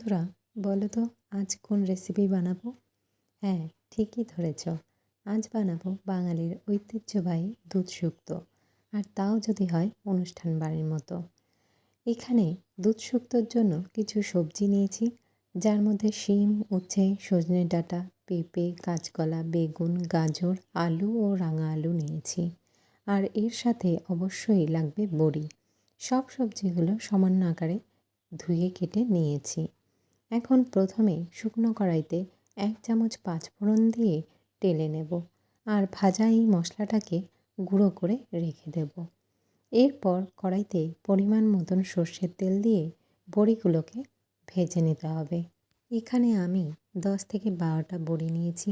বন্ধুরা, বলো তো আজ কোন রেসিপি বানাবো? হ্যাঁ, ঠিকই ধরেছ। আজ বানাবো বাঙালির ঐতিহ্যবাহী দুধ শুক্তো। আর তাও যদি হয় অনুষ্ঠান বাড়ির মতো। এখানে দুধ শুক্তোর জন্য কিছু সবজি নিয়েছি, যার মধ্যে শিম, উচ্ছে, সজনে ডাঁটা, পেঁপে, কাঁচকলা, বেগুন, গাজর, আলু ও রাঙা আলু নিয়েছি। আর এর সাথে অবশ্যই লাগবে বড়ি। সব সবজিগুলো সামান্য আকারে ধুয়ে কেটে নিয়েছি। এখন প্রথমে শুকনো কড়াইতে 1 চামচ পাঁচফোড়ন দিয়ে টেলে নেব আর ভাজা এই মশলাটাকে গুঁড়ো করে রেখে দেব। এরপর কড়াইতে পরিমাণ মতন সর্ষের তেল দিয়ে বড়িগুলোকে ভেজে নিতে হবে। এখানে আমি 10 থেকে 12টা বড়ি নিয়েছি।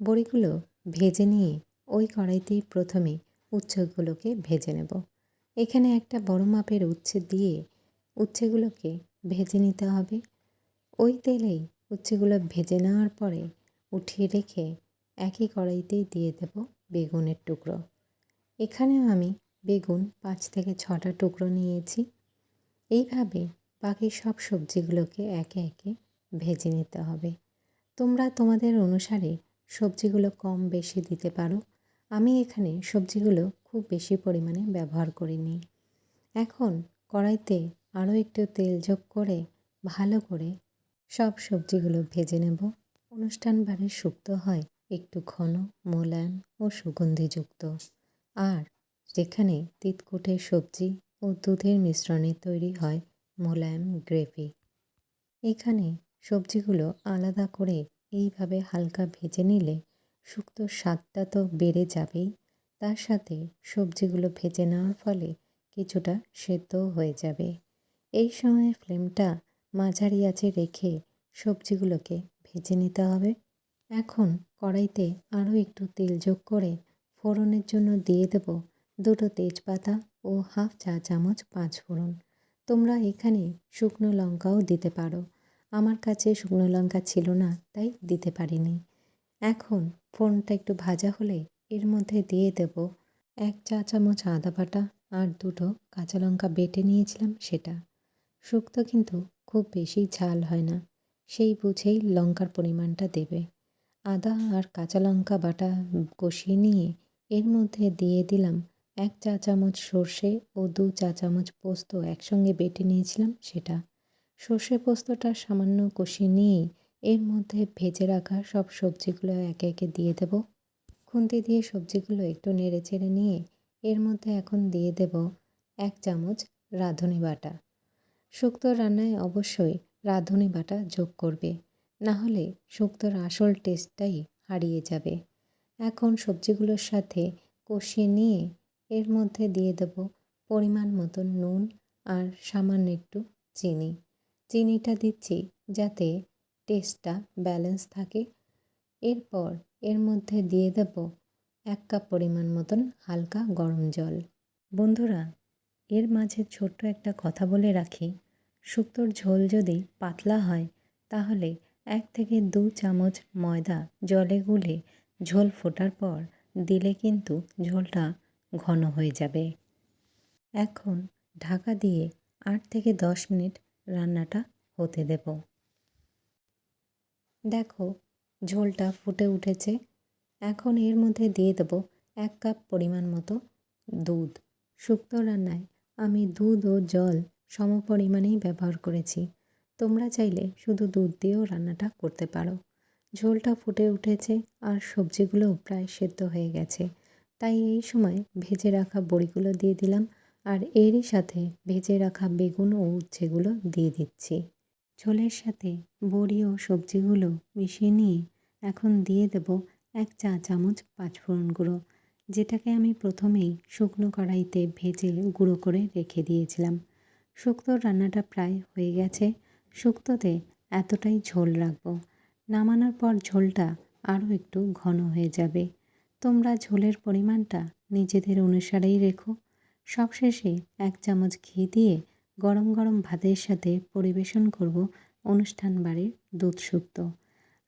বড়িগুলো ভেজে নিয়ে ওই কড়াইতেই প্রথমে উচ্ছেগুলোকে ভেজে নেব। এখানে একটা বড় মাপের উচ্ছে দিয়ে উচ্ছেগুলোকে ভেজে নিতে হবে। ওই তেলেই উচ্ছেগুলো ভেজে নেওয়ার পরে উঠিয়ে রেখে একই কড়াইতেই দিয়ে দেব বেগুনের টুকরো। এখানেও আমি বেগুন 5 থেকে 6টা টুকরো নিয়েছি। এইভাবে বাকি সব সবজিগুলোকে একে একে ভেজে নিতে হবে। তোমরা তোমাদের অনুসারে সবজিগুলো কম বেশি দিতে পারো। আমি এখানে সবজিগুলো খুব বেশি পরিমাণে ব্যবহার করিনি। এখন কড়াইতে আরও একটু তেল যোগ করে ভালো করে সব সবজিগুলো ভেজে নেব। অনুষ্ঠান বাড়ির শুক্তো হয় একটু ঘন, মোলায়েম ও সুগন্ধিযুক্ত। আর যেখানে তিতকুটে সবজি ও দুধের মিশ্রণে তৈরি হয় মোলায়েম গ্রেভি। এখানে সবজিগুলো আলাদা করে এইভাবে হালকা ভেজে নিলে শুক্তোর স্বাদটা তো বেড়ে যাবেই, তার সাথে সবজিগুলো ভেজে নেওয়ার ফলে কিছুটা সেদ্ধও হয়ে যাবে। এই সময় ফ্লেমটা মাঝারি আঁচে রেখে সবজিগুলোকে ভেজে নিতে হবে। এখন কড়াইতে আরও একটু তেল যোগ করে ফোড়নের জন্য দিয়ে দেব 2টো তেজপাতা ও হাফ চা চামচ পাঁচফোড়ন। তোমরা এখানে শুকনো লঙ্কাও দিতে পারো। আমার কাছে শুকনো লঙ্কা ছিল না, তাই দিতে পারিনি। এখন ফোড়নটা একটু ভাজা হলে এর মধ্যে দিয়ে দেব 1 চা চামচ আদা বাটা আর 2টো কাঁচা লঙ্কা বেটে নিয়েছিলাম সেটা। শুক্তো কিন্তু খুব বেশি ঝাল হয় না, সেই বুঝেই লঙ্কার পরিমাণটা দেবে। আদা আর কাঁচা লঙ্কা বাটা কষিয়ে নিয়ে এর মধ্যে দিয়ে দিলাম 1 চা চামচ সর্ষে ও 2 চা চামচ পোস্ত একসঙ্গে বেটে নিয়েছিলাম সেটা। সর্ষে পোস্তটা সামান্য কষিয়ে নিয়েই এর মধ্যে ভেজে রাখা সব সবজিগুলো একে একে দিয়ে দেব। খুন্তি দিয়ে সবজিগুলো একটু নেড়ে চেড়ে নিয়ে এর মধ্যে এখন দিয়ে দেব 1 চামচ রাঁধুনি বাটা। শুক্তো রান্নায় অবশ্যই রাঁধুনি বাটা যোগ করবে, না হলে শুক্তোর আসল টেস্টটাই হারিয়ে যাবে। এখন সবজিগুলোর সাথে কষিয়ে নিয়ে এর মধ্যে দিয়ে দেব পরিমাণ মতন নুন আর সামান্য একটু চিনি। চিনিটা দিচ্ছি যাতে টেস্টটা ব্যালেন্স থাকে। এরপর এর মধ্যে দিয়ে দেব 1 কাপ পরিমাণ মতন হালকা গরম জল। বন্ধুরা, এর মাঝে ছোট্ট একটা কথা বলে রাখি, শুক্তোর ঝোল যদি পাতলা হয় তাহলে 1 থেকে 2 চামচ ময়দা জলে গুলে ঝোল ফোটার পর দিলে কিন্তু ঝোলটা ঘন হয়ে যাবে। এখন ঢাকা দিয়ে 8 থেকে 10 মিনিট রান্নাটা হতে দেব। দেখো, ঝোলটা ফুটে উঠেছে। এখন এর মধ্যে দিয়ে দেব 1 কাপ পরিমাণ মতো দুধ। শুক্তো রান্নায় আমি দুধ ও জল সমপরিমাণেই ব্যবহার করেছি। তোমরা চাইলে শুধু দুধ দিয়েও রান্নাটা করতে পারো। ঝোলটা ফুটে উঠেছে আর সবজিগুলোও প্রায় সেদ্ধ হয়ে গেছে, তাই এই সময় ভেজে রাখা বড়িগুলো দিয়ে দিলাম আর এরই সাথে ভেজে রাখা বেগুন ও উচ্ছেগুলো দিয়ে দিচ্ছি। ঝোলের সাথে বড়ি ও সবজিগুলো মিশিয়ে নিয়ে এখন দিয়ে দেব 1 চা চামচ পাঁচফোড়ন গুঁড়ো, যেটাকে আমি প্রথমেই শুকনো কড়াইতে ভেজে গুঁড়ো করে রেখে দিয়েছিলাম। শুক্তোর রান্নাটা প্রায় হয়ে গেছে। শুক্তোতে এতটাই ঝোল রাখবো, নামানোর পর ঝোলটা আরও একটু ঘন হয়ে যাবে। তোমরা ঝোলের পরিমাণটা নিজেদের অনুসারেই রেখো। সবশেষে 1 চামচ ঘি দিয়ে গরম গরম ভাতের সাথে পরিবেশন করব অনুষ্ঠান বাড়ির দুধ শুক্তো।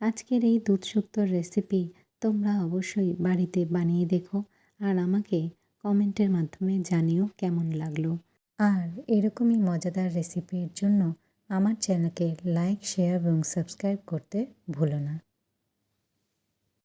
আজকের এই দুধ শুক্তোর রেসিপি তোমরা অবশ্যই বাড়িতে বানিয়ে দেখো আর আমাকে কমেন্টের মাধ্যমে জানিও কেমন লাগলো। আর এরকমই মজাদার রেসিপির জন্য আমার চ্যানেলকে লাইক শেয়ার এবং সাবস্ক্রাইব করতে ভুলো না।